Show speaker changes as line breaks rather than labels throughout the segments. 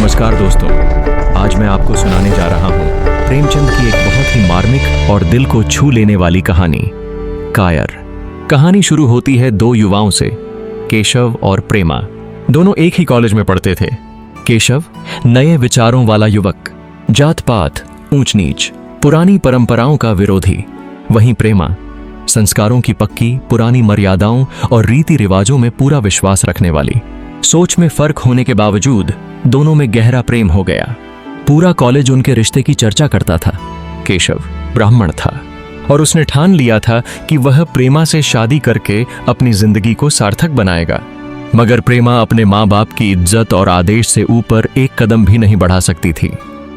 नमस्कार दोस्तों, आज मैं आपको सुनाने जा रहा हूँ प्रेमचंद की एक बहुत ही मार्मिक और दिल को छू लेने वाली कहानी, कायर। कहानी शुरू होती है दो युवाओं से, केशव और प्रेमा। दोनों एक ही कॉलेज में पढ़ते थे। केशव नए विचारों वाला युवक, जात पात, ऊंच नीच, पुरानी परंपराओं का विरोधी। वहीं प्रेमा संस्कारों की पक्की, पुरानी मर्यादाओं और रीति रिवाजों में पूरा विश्वास रखने वाली। सोच में फर्क होने के बावजूद दोनों में गहरा प्रेम हो गया। पूरा कॉलेज उनके रिश्ते की चर्चा करता था। केशव ब्राह्मण था और उसने ठान लिया था कि वह प्रेमा से शादी करके अपनी जिंदगी को सार्थक बनाएगा। मगर प्रेमा अपने माँ बाप की इज्जत और आदेश से ऊपर एक कदम भी नहीं बढ़ा सकती थी।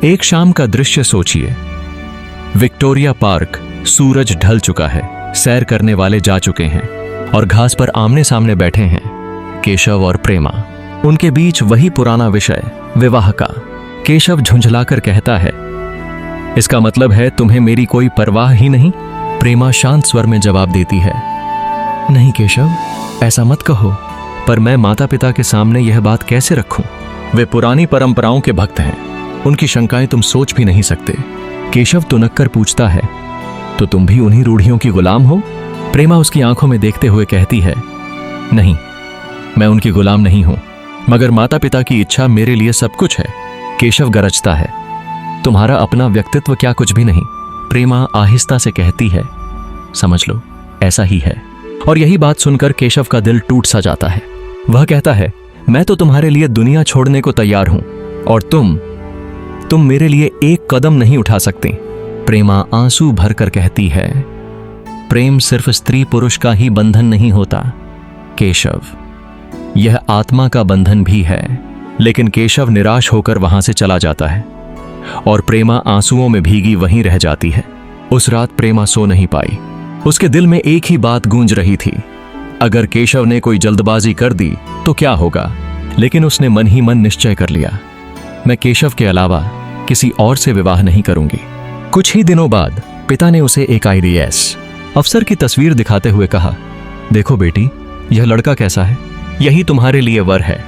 एक शाम का दृश्य सोचिए। विक्टोरिया पार्क, सूरज ढल चुका है, सैर करने वाले जा चुके हैं और घास पर आमने सामने बैठे हैं केशव और प्रेमा। उनके बीच वही पुराना विषय, विवाह का। केशव झुंझलाकर कहता है, इसका मतलब है तुम्हें मेरी कोई परवाह ही नहीं? प्रेमा शांत स्वर में जवाब देती है, नहीं केशव, ऐसा मत कहो, पर मैं माता पिता के सामने यह बात कैसे रखूं? वे पुरानी परंपराओं के भक्त हैं, उनकी शंकाएं तुम सोच भी नहीं सकते। केशव तुनक कर पूछता है, तो तुम भी उन्हीं रूढ़ियों की गुलाम हो? प्रेमा उसकी आंखों में देखते हुए कहती है, नहीं, मैं उनकी गुलाम नहीं हूं, मगर माता पिता की इच्छा मेरे लिए सब कुछ है। केशव गरजता है, तुम्हारा अपना व्यक्तित्व क्या कुछ भी नहीं? प्रेमा आहिस्ता से कहती है, समझ लो, ऐसा ही है। और यही बात सुनकर केशव का दिल टूट सा जाता है। वह कहता है, मैं तो तुम्हारे लिए दुनिया छोड़ने को तैयार हूं और तुम मेरे लिए एक कदम नहीं उठा सकते। प्रेमा आंसू भरकर कहती है, प्रेम सिर्फ स्त्री पुरुष का ही बंधन नहीं होता केशव, यह आत्मा का बंधन भी है। लेकिन केशव निराश होकर वहां से चला जाता है और प्रेमा आंसुओं में भीगी वहीं रह जाती है। उस रात प्रेमा सो नहीं पाई। उसके दिल में एक ही बात गूंज रही थी, अगर केशव ने कोई जल्दबाजी कर दी तो क्या होगा? लेकिन उसने मन ही मन निश्चय कर लिया, मैं केशव के अलावा किसी और से विवाह नहीं करूंगी। कुछ ही दिनों बाद पिता ने उसे एक IAS अफसर की तस्वीर दिखाते हुए कहा, देखो बेटी, यह लड़का कैसा है, यही तुम्हारे लिए वर है।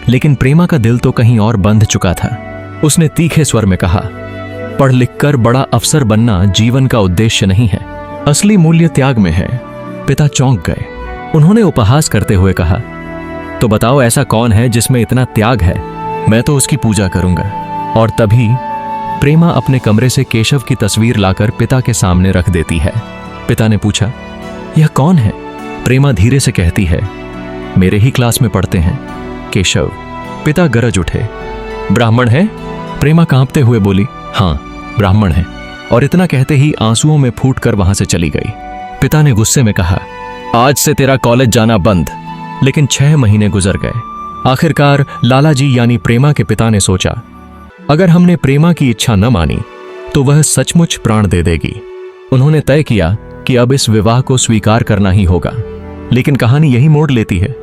लेकिन प्रेमा का दिल तो कहीं और बंध चुका था। उसने तीखे स्वर में कहा, पढ़ लिख कर बड़ा अफसर बनना जीवन का उद्देश्य नहीं है, असली मूल्य त्याग में है। पिता चौंक गए। उन्होंने उपहास करते हुए कहा, तो बताओ ऐसा कौन है जिसमें इतना त्याग है? मैं तो उसकी पूजा करूंगा। और तभी प्रेमा अपने कमरे से केशव की तस्वीर लाकर पिता के सामने रख देती है। पिता ने पूछा, यह कौन है? प्रेमा धीरे से कहती है, मेरे ही क्लास में पढ़ते हैं केशव। पिता गरज उठे, ब्राह्मण है? प्रेमा कांपते हुए बोली, हां, ब्राह्मण है। और इतना कहते ही आंसुओं में फूटकर वहां से चली गई। पिता ने गुस्से में कहा, आज से तेरा कॉलेज जाना बंद। लेकिन 6 महीने गुजर गए। आखिरकार लालाजी यानी प्रेमा के पिता ने सोचा, अगर हमने प्रेमा की इच्छा न मानी तो वह सचमुच प्राण दे देगी। उन्होंने तय किया कि अब इस विवाह को स्वीकार करना ही होगा। लेकिन कहानी यही मोड़ लेती है,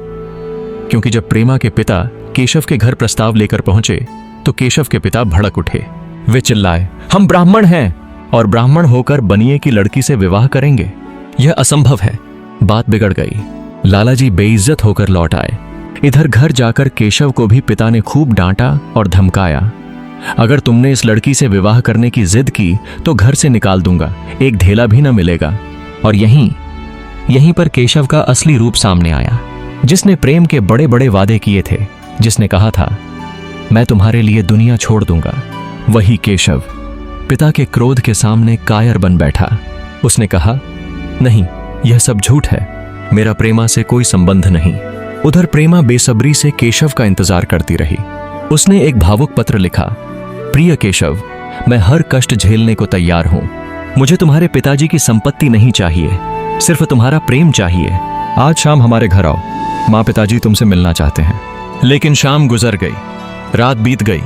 क्योंकि जब प्रेमा के पिता केशव के घर प्रस्ताव लेकर पहुंचे तो केशव के पिता भड़क उठे। वे चिल्लाए, हम ब्राह्मण हैं और ब्राह्मण होकर बनिए की लड़की से विवाह करेंगे, यह असंभव है। बात बिगड़ गई। लालाजी बेइज्जत होकर लौट आए। इधर घर जाकर केशव को भी पिता ने खूब डांटा और धमकाया, अगर तुमने इस लड़की से विवाह करने की जिद की तो घर से निकाल दूंगा, एक ढेला भी न मिलेगा। और यहीं पर केशव का असली रूप सामने आया, जिसने प्रेम के बड़े बड़े वादे किए थे, जिसने कहा था, मैं तुम्हारे लिए दुनिया छोड़ दूंगा। वही केशव पिता के क्रोध के सामने कायर बन बैठा। उसने कहा, नहीं, यह सब झूठ है, मेरा प्रेमा से कोई संबंध नहीं। उधर प्रेमा बेसब्री से केशव का इंतजार करती रही। उसने एक भावुक पत्र लिखा, प्रिय केशव, मैं हर कष्ट झेलने को तैयार हूं। मुझे तुम्हारे पिताजी की संपत्ति नहीं चाहिए, सिर्फ तुम्हारा प्रेम चाहिए। आज शाम हमारे घर आओ, माँ पिताजी तुमसे मिलना चाहते हैं। लेकिन शाम गुजर गई, रात बीत गई,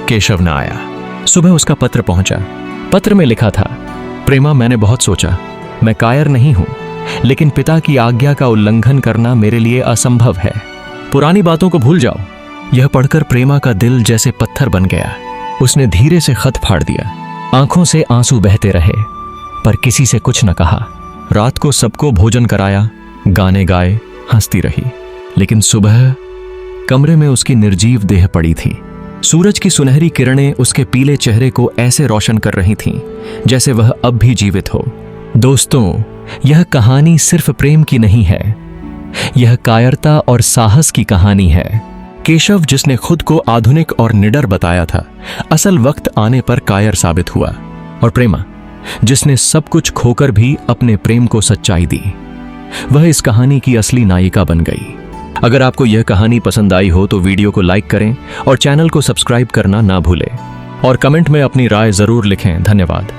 केशव न आया। सुबह उसका पत्र पहुंचा। पत्र में लिखा था, प्रेमा, मैंने बहुत सोचा, मैं कायर नहीं हूं, लेकिन पिता की आज्ञा का उल्लंघन करना मेरे लिए असंभव है। पुरानी बातों को भूल जाओ। यह पढ़कर प्रेमा का दिल जैसे पत्थर बन गया। उसने धीरे से खत फाड़ दिया। आंखों से आंसू बहते रहे, पर किसी से कुछ न कहा। रात को सबको भोजन कराया, गाने गाए, हंसती रही। लेकिन सुबह कमरे में उसकी निर्जीव देह पड़ी थी। सूरज की सुनहरी किरणें उसके पीले चेहरे को ऐसे रोशन कर रही थीं जैसे वह अब भी जीवित हो। दोस्तों, यह कहानी सिर्फ प्रेम की नहीं है, यह कायरता और साहस की कहानी है। केशव, जिसने खुद को आधुनिक और निडर बताया था, असल वक्त आने पर कायर साबित हुआ। और प्रेमा, जिसने सब कुछ खोकर भी अपने प्रेम को सच्चाई दी, वह इस कहानी की असली नायिका बन गई। अगर आपको यह कहानी पसंद आई हो तो वीडियो को लाइक करें और चैनल को सब्सक्राइब करना ना भूलें और कमेंट में अपनी राय जरूर लिखें। धन्यवाद।